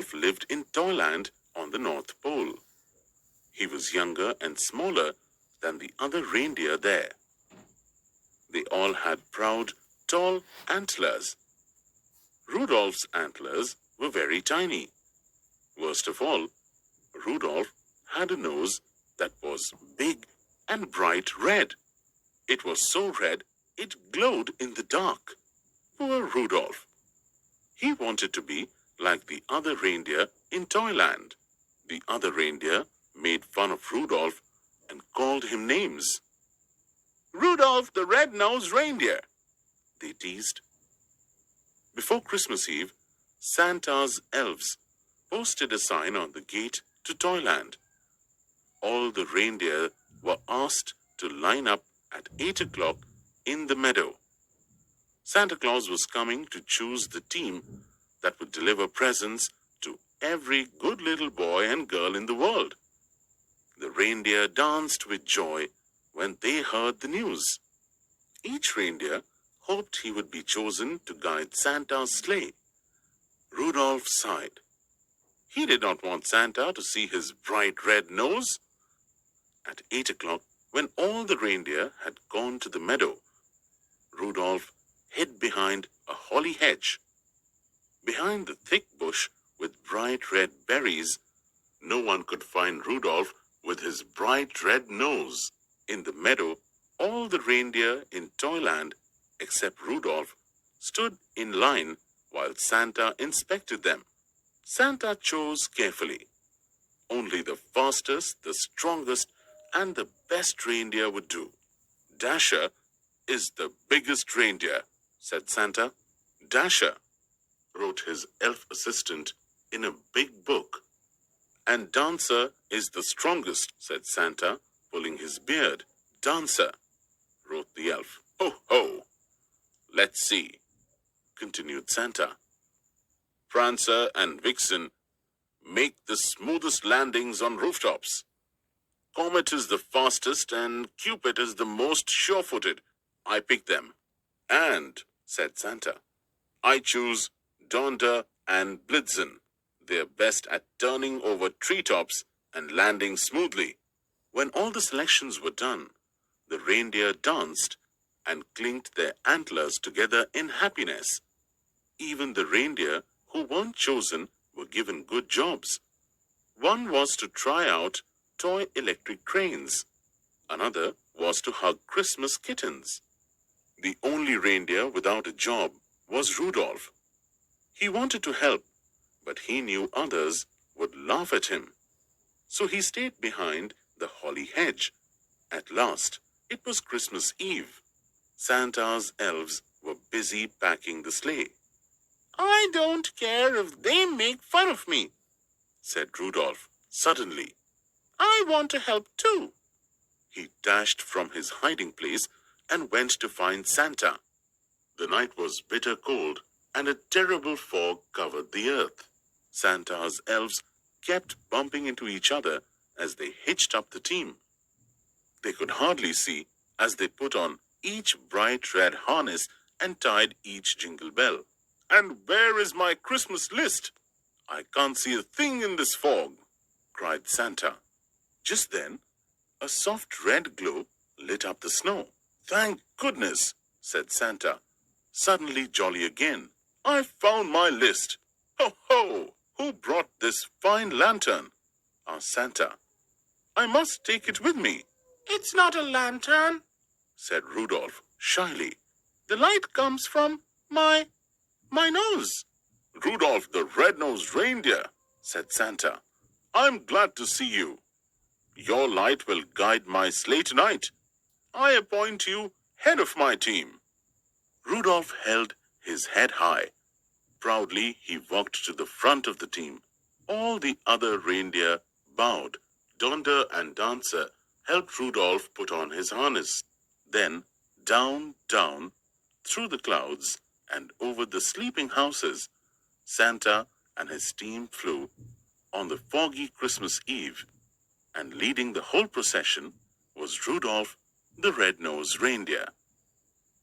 Rudolph lived in Toyland on the North Pole. He was younger and smaller than the other reindeer there. They all had proud, tall antlers. Rudolph's antlers were very tiny. Worst of all, Rudolph had a nose that was big and bright red. It was so red it glowed in the dark. Poor Rudolph! He wanted to be like the other reindeer in Toyland. The other reindeer made fun of Rudolph and called him names. "Rudolph the red-nosed reindeer," they teased. Before Christmas Eve, Santa's elves posted a sign on the gate to Toyland. All the reindeer were asked to line up at 8 o'clock in the meadow. Santa Claus was coming to choose the team that would deliver presents to every good little boy and girl in the world. The reindeer danced with joy when they heard the news. Each reindeer hoped he would be chosen to guide Santa's sleigh. Rudolph sighed. He did not want Santa to see his bright red nose. At 8 o'clock, when all the reindeer had gone to the meadow, Rudolph hid behind a holly hedge. Behind the thick bush with bright red berries, no one could find Rudolph with his bright red nose. In the meadow, all the reindeer in Toyland, except Rudolph, stood in line while Santa inspected them. Santa chose carefully. Only the fastest, the strongest, and the best reindeer would do. "Dasher is the biggest reindeer," said Santa. "Dasher," wrote his elf assistant in a big book. "And Dancer is the strongest," said Santa, pulling his beard. "Dancer," wrote the elf. "Ho, ho! Let's see," continued Santa. "Prancer and Vixen make the smoothest landings on rooftops. Comet is the fastest and Cupid is the most sure-footed. I pick them." "And," said Santa, "I choose Donder and Blitzen. They're best at turning over treetops and landing smoothly." When all the selections were done, the reindeer danced and clinked their antlers together in happiness. Even the reindeer who weren't chosen were given good jobs. One was to try out toy electric trains. Another was to hug Christmas kittens. The only reindeer without a job was Rudolph. He wanted to help, but he knew others would laugh at him. So he stayed behind the holly hedge. At last, it was Christmas Eve. Santa's elves were busy packing the sleigh. "I don't care if they make fun of me," said Rudolph suddenly. "I want to help too." He dashed from his hiding place and went to find Santa. The night was bitter cold and a terrible fog covered the earth. Santa's elves kept bumping into each other as they hitched up the team. They could hardly see as they put on each bright red harness and tied each jingle bell. "And where is my Christmas list? I can't see a thing in this fog," cried Santa. Just then, a soft red glow lit up the snow. "Thank goodness," said Santa, suddenly jolly again. "I've found my list. Ho, ho! Who brought this fine lantern?" asked Santa. "I must take it with me." "It's not a lantern," said Rudolph shyly. "The light comes from my nose." "Rudolph the red-nosed reindeer," said Santa. "I'm glad to see you. Your light will guide my sleigh tonight. I appoint you head of my team." Rudolph held his head high. Proudly, he walked to the front of the team. All the other reindeer bowed. Donder and Dancer helped Rudolph put on his harness. Then, down, down, through the clouds and over the sleeping houses, Santa and his team flew on the foggy Christmas Eve, and leading the whole procession was Rudolph the red-nosed reindeer.